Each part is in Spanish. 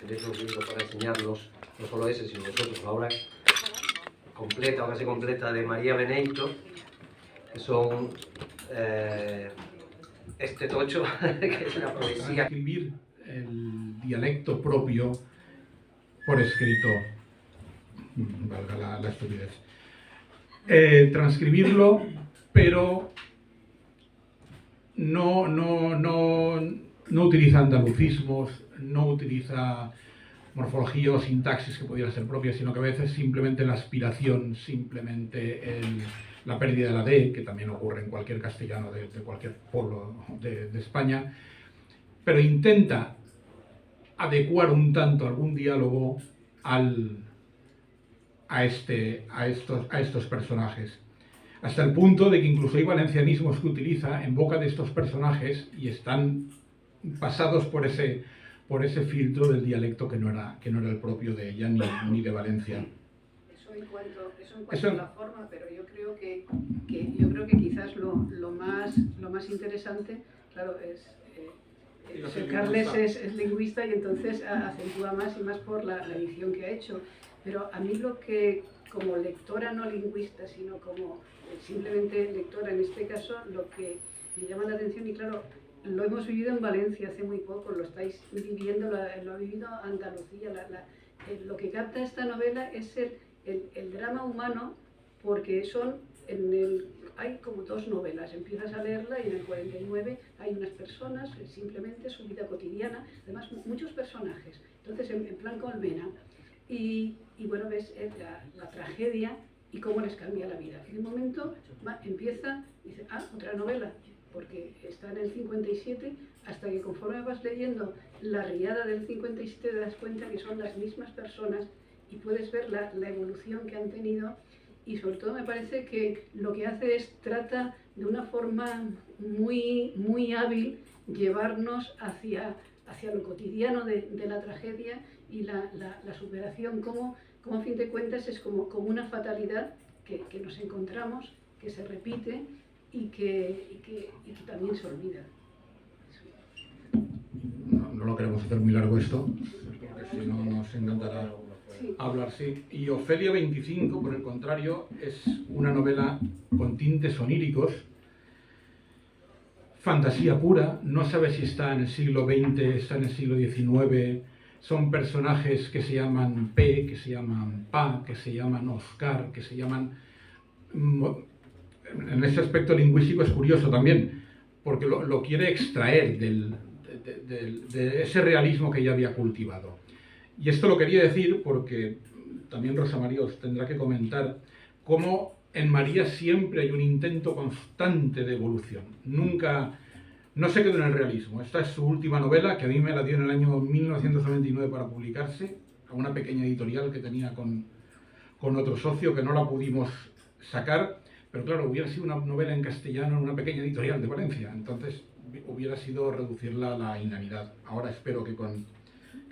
tenéis los libros para enseñarlos, no solo ese, sino vosotros, la obra completa o casi completa de María Beneyto, que son este tocho, que es la poesía. Escribir el dialecto propio por escrito, valga la estupidez. Transcribirlo, pero no utiliza andalucismos, no utiliza morfología o sintaxis que pudiera ser propia, sino que a veces simplemente la aspiración, simplemente la pérdida de la D, que también ocurre en cualquier castellano de cualquier pueblo de España, pero intenta adecuar un tanto algún diálogo a estos personajes. Hasta el punto de que incluso hay valencianismos que utiliza en boca de estos personajes y están pasados por ese filtro del dialecto que no era el propio de ella ni de Valencia. Eso en cuanto a la forma, pero yo creo que quizás lo más interesante, claro, es Carles es lingüista y entonces acentúa más y más por la edición que ha hecho. Pero a mí lo que, como lectora no lingüista, sino como simplemente lectora en este caso, lo que me llama la atención, y claro, lo hemos vivido en Valencia hace muy poco, lo estáis viviendo, lo ha vivido Andalucía. Lo que capta esta novela es el drama humano, porque hay como dos novelas. Empiezas a leerla y en el 49 hay unas personas, simplemente su vida cotidiana, además muchos personajes, entonces en plan colmena. Y bueno, ves la tragedia y cómo les cambia la vida. En un momento empieza y dice, otra novela, porque está en el 57, hasta que conforme vas leyendo la riada del 57 te das cuenta que son las mismas personas y puedes ver la evolución que han tenido. Y sobre todo me parece que lo que hace es trata de una forma muy, muy hábil llevarnos hacia lo cotidiano de la tragedia y la superación, como a fin de cuentas es como una fatalidad que nos encontramos, que se repite y que también se olvida. No lo queremos hacer muy largo esto, porque si no nos encantará hablar, sí. Y Ofelia 25, por el contrario, es una novela con tintes oníricos, fantasía pura, no sabe si está en el siglo XX, está en el siglo XIX, son personajes que se llaman P, que se llaman Pa, que se llaman Oscar, que se llaman... En ese aspecto lingüístico es curioso también, porque lo quiere extraer de ese realismo que ya había cultivado. Y esto lo quería decir porque también Rosa María os tendrá que comentar cómo en María siempre hay un intento constante de evolución. No se quedó en el realismo. Esta es su última novela, que a mí me la dio en el año 1999 para publicarse, a una pequeña editorial que tenía con otro socio, que no la pudimos sacar, pero claro, hubiera sido una novela en castellano en una pequeña editorial de Valencia, entonces hubiera sido reducirla a la inanidad. Ahora espero que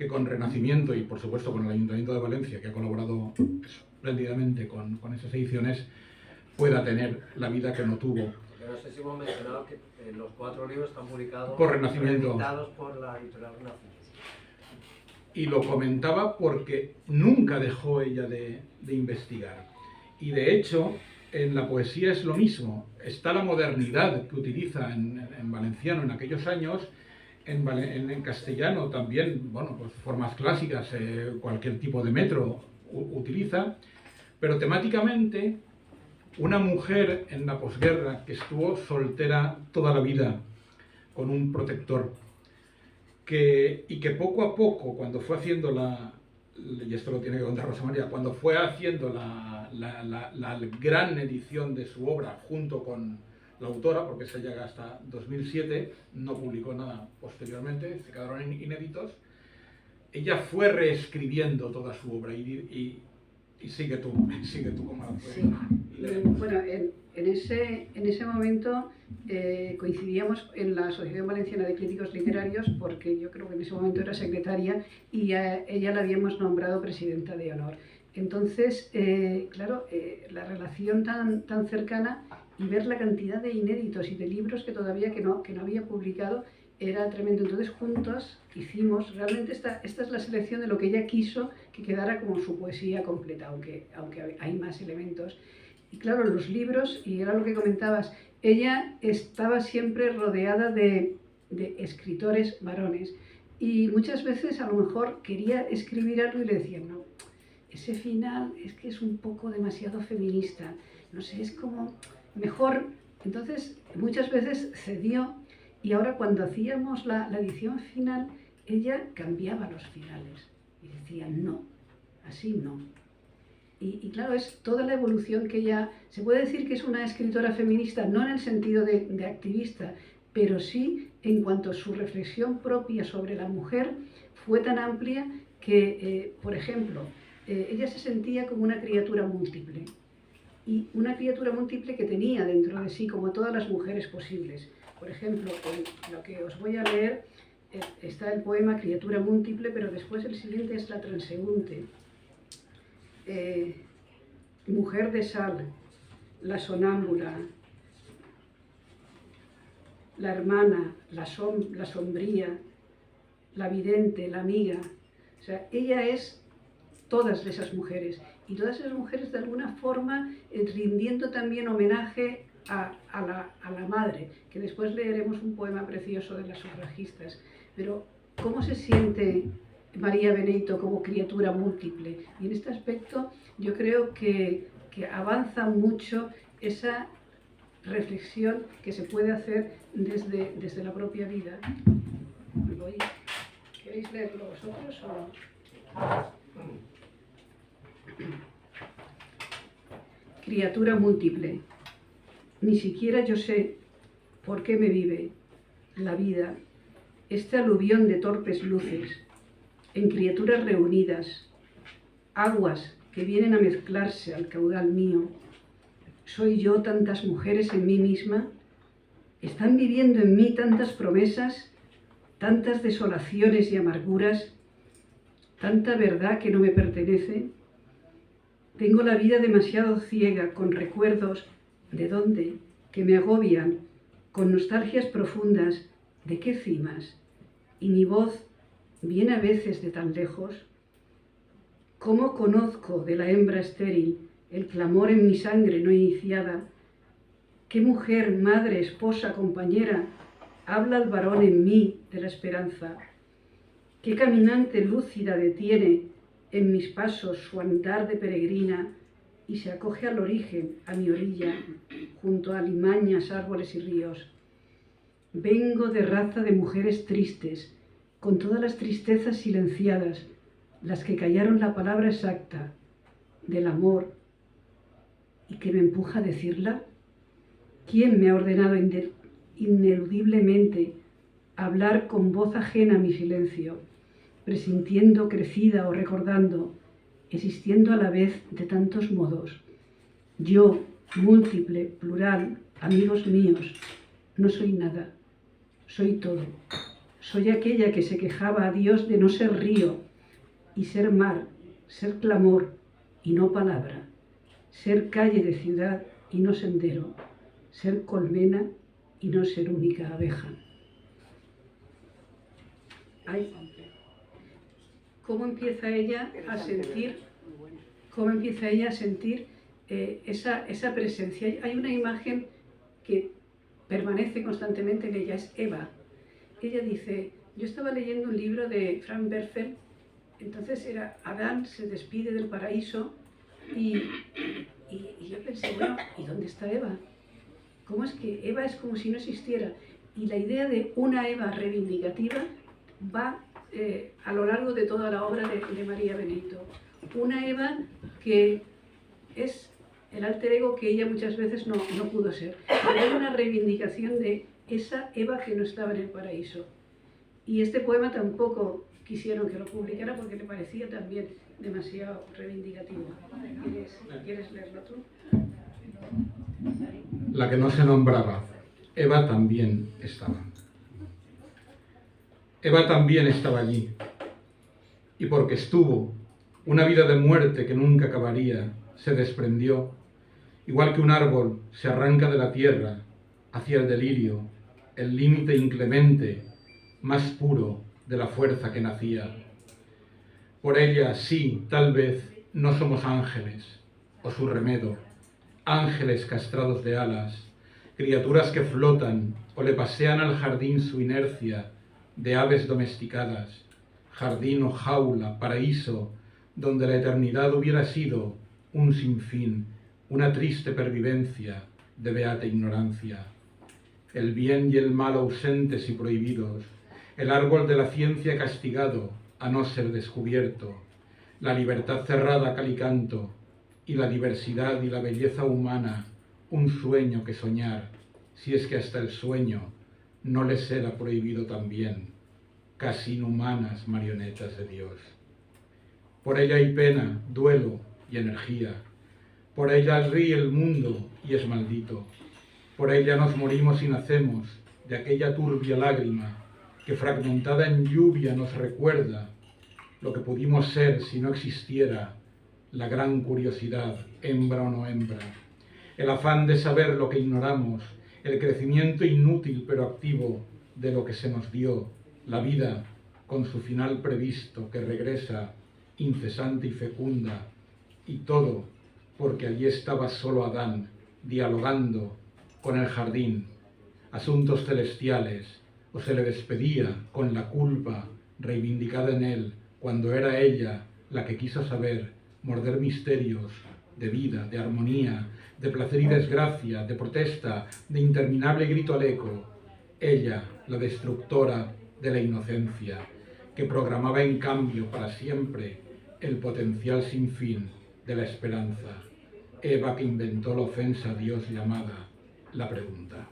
con Renacimiento y por supuesto con el Ayuntamiento de Valencia, que ha colaborado espléndidamente con esas ediciones, pueda tener la vida que no tuvo. Pero no sé si hemos mencionado que los 4 libros están publicados por Renacimiento, editados por la editorial Renacimiento. Y lo comentaba porque nunca dejó ella de investigar. Y de hecho, en la poesía es lo mismo. Está la modernidad que utiliza en valenciano en aquellos años, en castellano también, bueno, pues formas clásicas, cualquier tipo de metro utiliza, pero temáticamente una mujer en la posguerra que estuvo soltera toda la vida con un protector, y que poco a poco, cuando fue haciendo y esto lo tiene que contar Rosa María, cuando fue haciendo la gran edición de su obra junto con la autora, porque esa llega hasta 2007, no publicó nada posteriormente, se quedaron inéditos, ella fue reescribiendo toda su obra y sigue tú como la fue. Sí. Bueno, en ese momento coincidíamos en la Asociación Valenciana de Críticos Literarios, porque yo creo que en ese momento era secretaria y a ella la habíamos nombrado presidenta de honor. Entonces, claro, la relación tan cercana y ver la cantidad de inéditos y de libros que todavía que no había publicado, era tremendo. Entonces juntos hicimos, realmente esta es la selección de lo que ella quiso que quedara como su poesía completa, aunque hay más elementos. Y claro, los libros, y era lo que comentabas, ella estaba siempre rodeada de escritores varones, y muchas veces a lo mejor quería escribir algo y le decían, no, ese final es que es un poco demasiado feminista, no sé, es como mejor. Entonces muchas veces cedió, y ahora cuando hacíamos la edición final, ella cambiaba los finales y decía, no, así no. Y claro, es toda la evolución que ella... Se puede decir que es una escritora feminista, no en el sentido de activista, pero sí en cuanto a su reflexión propia sobre la mujer fue tan amplia que, por ejemplo, ella se sentía como una criatura múltiple. Y una criatura múltiple que tenía dentro de sí, como todas las mujeres posibles. Por ejemplo, en lo que os voy a leer está el poema Criatura múltiple, pero después el siguiente es La transeúnte. Mujer de sal, la sonámbula, la hermana, la sombría, la vidente, la amiga. O sea, ella es todas esas mujeres, y todas esas mujeres de alguna forma rindiendo también homenaje a la madre, que después leeremos un poema precioso de las sufragistas. Pero ¿cómo se siente María Beneyto como criatura múltiple? Y en este aspecto yo creo que avanza mucho esa reflexión que se puede hacer desde la propia vida. ¿Queréis leerlo vosotros o...? Criatura múltiple. Ni siquiera yo sé por qué me vive la vida, este aluvión de torpes luces, en criaturas reunidas, aguas que vienen a mezclarse al caudal mío. ¿Soy yo tantas mujeres en mí misma? ¿Están viviendo en mí tantas promesas, tantas desolaciones y amarguras, tanta verdad que no me pertenece? Tengo la vida demasiado ciega, con recuerdos, ¿de dónde?, que me agobian, con nostalgias profundas, ¿de qué cimas? Y mi voz viene a veces de tan lejos. ¿Cómo conozco de la hembra estéril el clamor en mi sangre no iniciada? ¿Qué mujer, madre, esposa, compañera, habla al varón en mí de la esperanza? ¿Qué caminante lúcida detiene en mis pasos su andar de peregrina y se acoge al origen, a mi orilla, junto a alimañas, árboles y ríos? Vengo de raza de mujeres tristes, con todas las tristezas silenciadas, las que callaron la palabra exacta del amor y que me empuja a decirla. ¿Quién me ha ordenado ineludiblemente hablar con voz ajena a mi silencio, presintiendo crecida o recordando, existiendo a la vez de tantos modos? Yo, múltiple, plural, amigos míos, no soy nada, soy todo. Soy aquella que se quejaba a Dios de no ser río y ser mar, ser clamor y no palabra, ser calle de ciudad y no sendero, ser colmena y no ser única abeja. Ay, ¿cómo empieza ella a sentir? ¿Cómo empieza ella a sentir esa presencia? Hay una imagen que permanece constantemente en ella, es Eva. Ella dice, yo estaba leyendo un libro de Frank Werfel, entonces era Adán se despide del paraíso y yo pensé, bueno, ¿y dónde está Eva? ¿Cómo es que Eva es como si no existiera? Y la idea de una Eva reivindicativa va a lo largo de toda la obra de María Beneyto. Una Eva que es el alter ego que ella muchas veces no pudo ser. Pero hay una reivindicación de esa Eva que no estaba en el paraíso. Y este poema tampoco quisieron que lo publicara porque le parecía también demasiado reivindicativo. ¿Quieres leerlo tú? La que no se nombraba, Eva también estaba. Eva también estaba allí. Y porque estuvo, una vida de muerte que nunca acabaría, se desprendió, igual que un árbol se arranca de la tierra hacia el delirio, el límite inclemente más puro de la fuerza que nacía. Por ella, sí, tal vez, no somos ángeles, o su remedo, ángeles castrados de alas, criaturas que flotan o le pasean al jardín su inercia de aves domesticadas, jardín o jaula, paraíso, donde la eternidad hubiera sido un sinfín, una triste pervivencia de beata ignorancia. El bien y el mal ausentes y prohibidos, el árbol de la ciencia castigado a no ser descubierto, la libertad cerrada a cal y canto, y la diversidad y la belleza humana, un sueño que soñar, si es que hasta el sueño no les era prohibido también, casi inhumanas marionetas de Dios. Por ella hay pena, duelo y energía, por ella ríe el mundo y es maldito, por ella nos morimos y nacemos de aquella turbia lágrima que fragmentada en lluvia nos recuerda lo que pudimos ser si no existiera la gran curiosidad, hembra o no hembra, el afán de saber lo que ignoramos, el crecimiento inútil pero activo de lo que se nos dio, la vida con su final previsto que regresa incesante y fecunda, y todo porque allí estaba solo Adán dialogando con el jardín, asuntos celestiales, o se le despedía con la culpa reivindicada en él cuando era ella la que quiso saber, morder misterios de vida, de armonía, de placer y desgracia, de protesta, de interminable grito al eco. Ella, la destructora de la inocencia, que programaba en cambio para siempre el potencial sin fin de la esperanza. Eva que inventó la ofensa a Dios llamada la pregunta.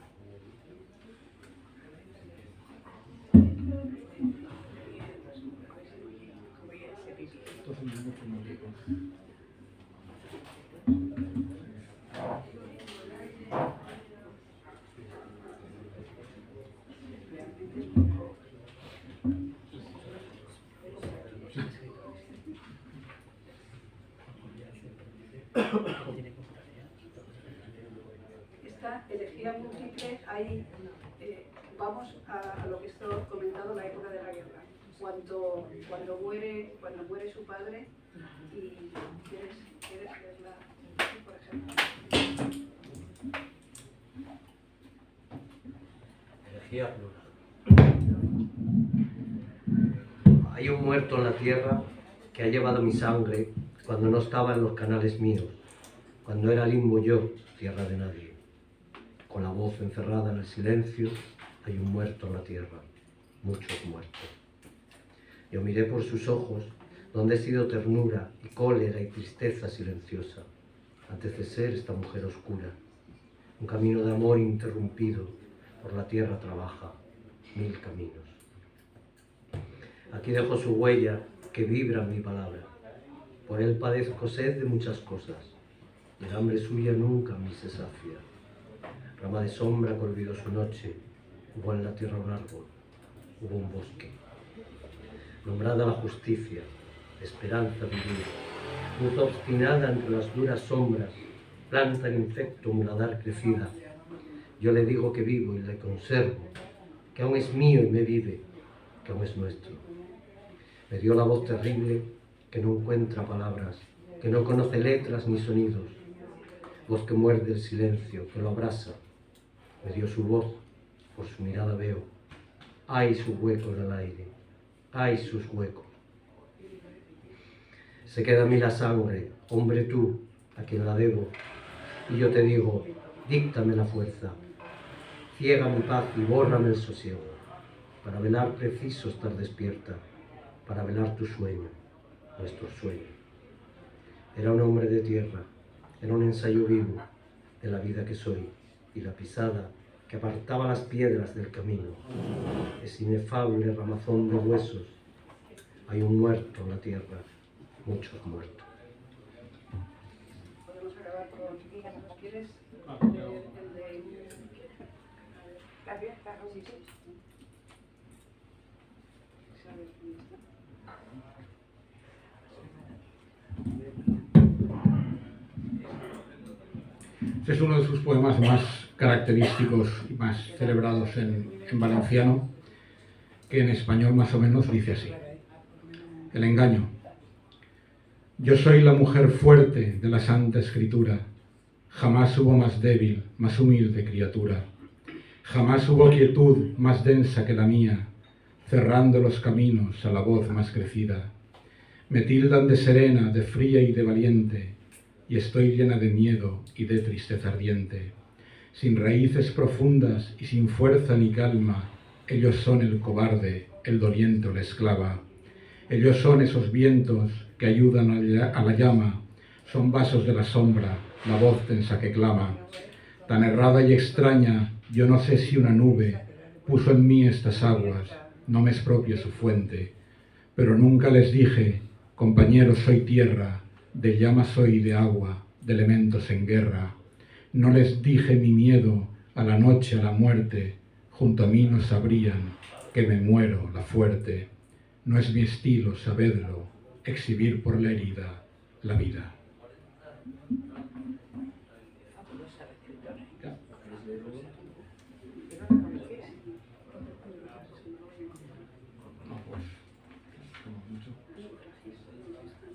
Esta elegía múltiple, hay, vamos a lo que está comentado, la época de la guerra, cuando muere su padre, y ¿quieres verla, por ejemplo? Elegía plural. Hay un muerto en la tierra que ha llevado mi sangre cuando no estaba en los canales míos, cuando era limbo yo, tierra de nadie. Con la voz encerrada en el silencio, hay un muerto en la tierra, muchos muertos. Yo miré por sus ojos, donde he sido ternura y cólera y tristeza silenciosa, antes de ser esta mujer oscura. Un camino de amor interrumpido, por la tierra trabaja, 1000 caminos. Aquí dejo su huella, que vibra en mi palabra. Por él padezco sed de muchas cosas, y el hambre suya nunca me se sacia. Rama de sombra que olvidó su noche, hubo en la tierra un árbol, hubo un bosque. Nombrada la justicia, esperanza vivir, luz obstinada entre las duras sombras, planta en infecto muladar crecida. Yo le digo que vivo y le conservo, que aún es mío y me vive, que aún es nuestro. Me dio la voz terrible que no encuentra palabras, que no conoce letras ni sonidos, voz que muerde el silencio, que lo abrasa. Me dio su voz, por su mirada veo, hay sus huecos en el aire, hay sus huecos. Se queda a mí la sangre, hombre tú, a quien la debo, y yo te digo, díctame la fuerza, ciega mi paz y bórrame el sosiego. Para velar preciso estar despierta, para velar tu sueño, nuestro sueño. Era un hombre de tierra, era un ensayo vivo de la vida que soy, y la pisada que apartaba las piedras del camino. Es inefable ramazón de huesos, hay un muerto en la tierra, muchos muertos. Podemos acabar con ¿quieres? El de... Gracias, Carlos. Sí, sí. ¿Sabes dónde está? Este es uno de sus poemas más característicos y más celebrados en valenciano. que en español más o menos dice así. El engaño. Yo soy la mujer fuerte de la Santa Escritura. Jamás hubo más débil, más humilde criatura. Jamás hubo quietud más densa que la mía, cerrando los caminos a la voz más crecida. Me tildan de serena, de fría y de valiente, y estoy llena de miedo y de tristeza ardiente. Sin raíces profundas y sin fuerza ni calma, ellos son el cobarde, el doliente o la esclava. Ellos son esos vientos que ayudan a la llama, son vasos de la sombra, la voz tensa que clama. Tan errada y extraña, yo no sé si una nube puso en mí estas aguas, no me es propia su fuente, pero nunca les dije, compañeros, soy tierra, de llama soy de agua, de elementos en guerra. No les dije mi miedo a la noche, a la muerte, junto a mí no sabrían que me muero la fuerte. No es mi estilo, sabedlo, exhibir por la herida la vida.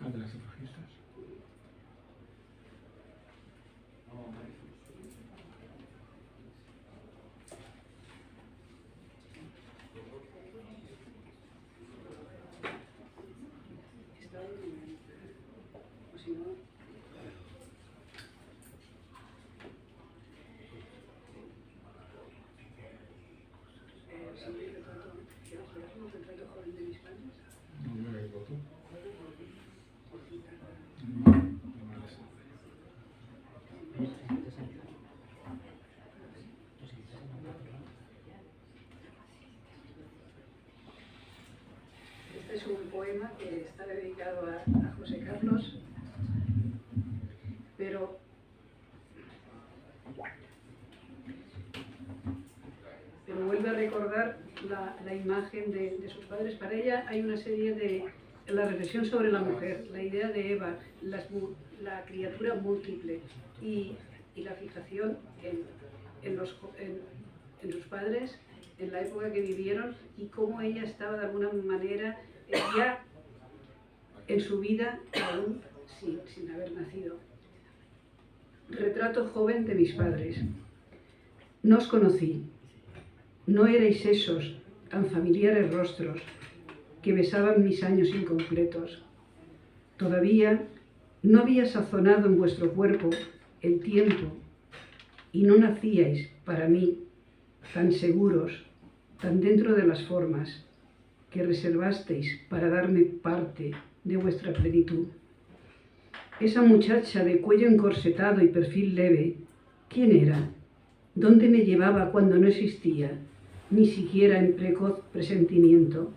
¿De las sufragistas? Este es un poema que está dedicado a José Carlos, pero vuelve a recordar la imagen de sus padres. Para ella hay una serie de la reflexión sobre la mujer, la idea de Eva, la criatura múltiple y la fijación en sus padres, en la época que vivieron y cómo ella estaba de alguna manera ya en su vida aún sin haber nacido. Retrato joven de mis padres. No os conocí. No erais esos tan familiares rostros que besaban mis años incompletos. Todavía no había sazonado en vuestro cuerpo el tiempo y no nacíais para mí tan seguros, tan dentro de las formas que reservasteis para darme parte de vuestra plenitud. Esa muchacha de cuello encorsetado y perfil leve, ¿quién era? ¿Dónde me llevaba cuando no existía, ni siquiera en precoz presentimiento?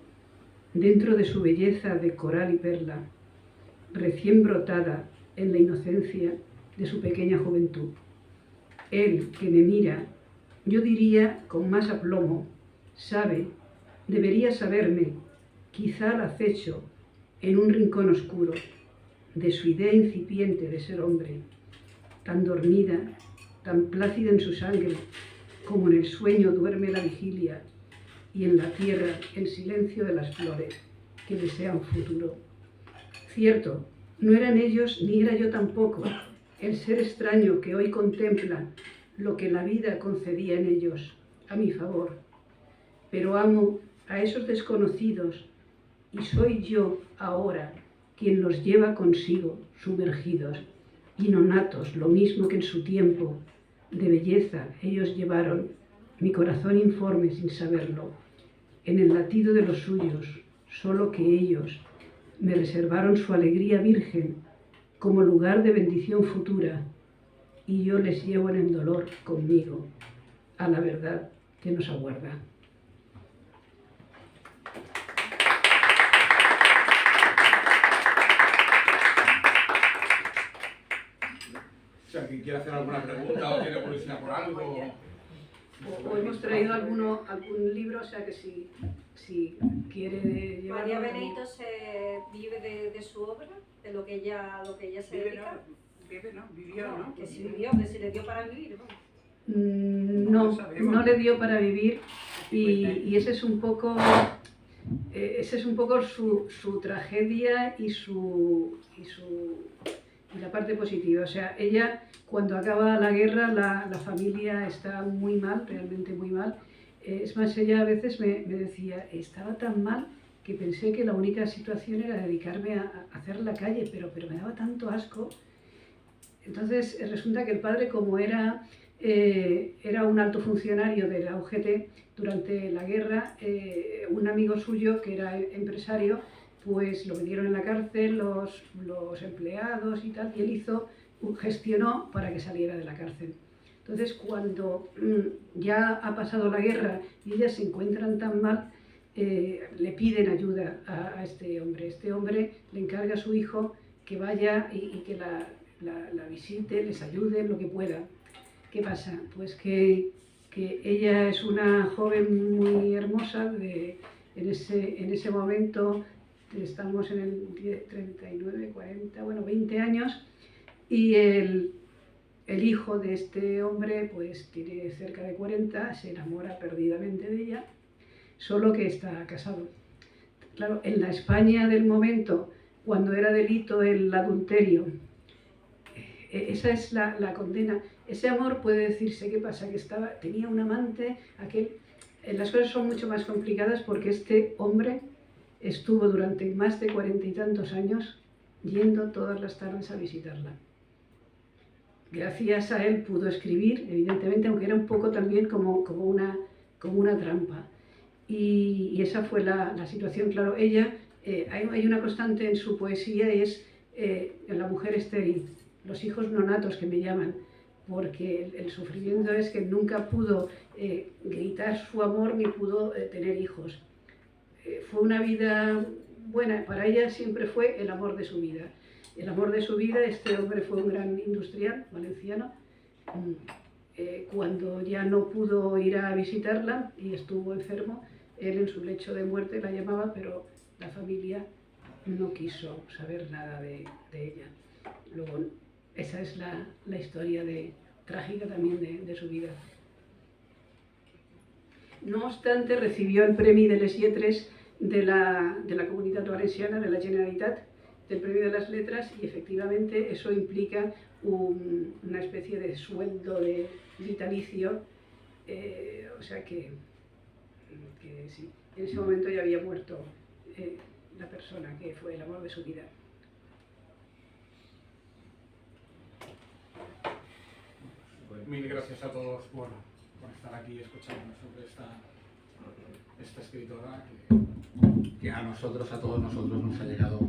Dentro de su belleza de coral y perla, recién brotada en la inocencia de su pequeña juventud. Él, que me mira, yo diría con más aplomo, sabe, debería saberme, quizá al acecho, en un rincón oscuro, de su idea incipiente de ser hombre, tan dormida, tan plácida en su sangre, como en el sueño duerme la vigilia, y en la tierra el silencio de las flores que desean futuro. Cierto, no eran ellos ni era yo tampoco, el ser extraño que hoy contempla lo que la vida concedía en ellos, a mi favor. Pero amo a esos desconocidos y soy yo ahora quien los lleva consigo, sumergidos, inonatos, lo mismo que en su tiempo, de belleza ellos llevaron mi corazón informe sin saberlo, en el latido de los suyos, solo que ellos me reservaron su alegría virgen como lugar de bendición futura, y yo les llevo en el dolor conmigo a la verdad que nos aguarda. O sea, ¿quién quiere hacer alguna pregunta o quiere curiosidad por algo? O hemos traído algún libro, o sea que si quiere llevar... María Benito se vive de su obra, de lo que ella se dedica. Vivió, ¿no? Que si vivió, que si le dio para vivir. No le dio para vivir. Y ese es un poco su tragedia y la parte positiva. O sea, ella, cuando acaba la guerra, la familia está muy mal, realmente muy mal. Es más, ella a veces me decía, estaba tan mal que pensé que la única situación era dedicarme a hacer la calle, pero me daba tanto asco. Entonces resulta que el padre, como era un alto funcionario de la UGT durante la guerra, un amigo suyo que era empresario, pues lo metieron en la cárcel, los empleados y tal, y él gestionó para que saliera de la cárcel. Entonces, cuando ya ha pasado la guerra y ellas se encuentran tan mal, le piden ayuda a este hombre. Este hombre le encarga a su hijo que vaya y que la visite, les ayude en lo que pueda. ¿Qué pasa? Pues que ella es una joven muy hermosa, en ese momento estamos en el 39, 40, bueno, 20 años, y el hijo de este hombre pues tiene cerca de 40, se enamora perdidamente de ella, solo que está casado. Claro, en la España del momento, cuando era delito el adulterio, esa es la condena. Ese amor puede decirse, ¿qué pasa? Que tenía un amante, las cosas son mucho más complicadas porque este hombre estuvo durante más de 40 y tantos años yendo todas las tardes a visitarla. Gracias a él pudo escribir, evidentemente, aunque era un poco también como una trampa. Y esa fue la situación. Claro, ella, hay una constante en su poesía, y es la mujer estéril, los hijos no natos, que me llaman, porque el sufrimiento es que nunca pudo gritar su amor ni pudo tener hijos. Fue una vida buena, para ella siempre fue el amor de su vida. El amor de su vida, este hombre fue un gran industrial valenciano. Cuando ya no pudo ir a visitarla y estuvo enfermo, él en su lecho de muerte la llamaba, pero la familia no quiso saber nada de ella. Luego, esa es la historia trágica también de su vida. No obstante, recibió el Premi de les Lletres de la Comunitat Valenciana, de la Generalitat, del Premio de las Letras, y efectivamente eso implica una especie de sueldo vitalicio, o sea que sí, en ese momento ya había muerto la persona que fue el amor de su vida. Mil gracias a todos por estar aquí escuchando sobre esta escritora que a nosotros, a todos nosotros, nos ha llegado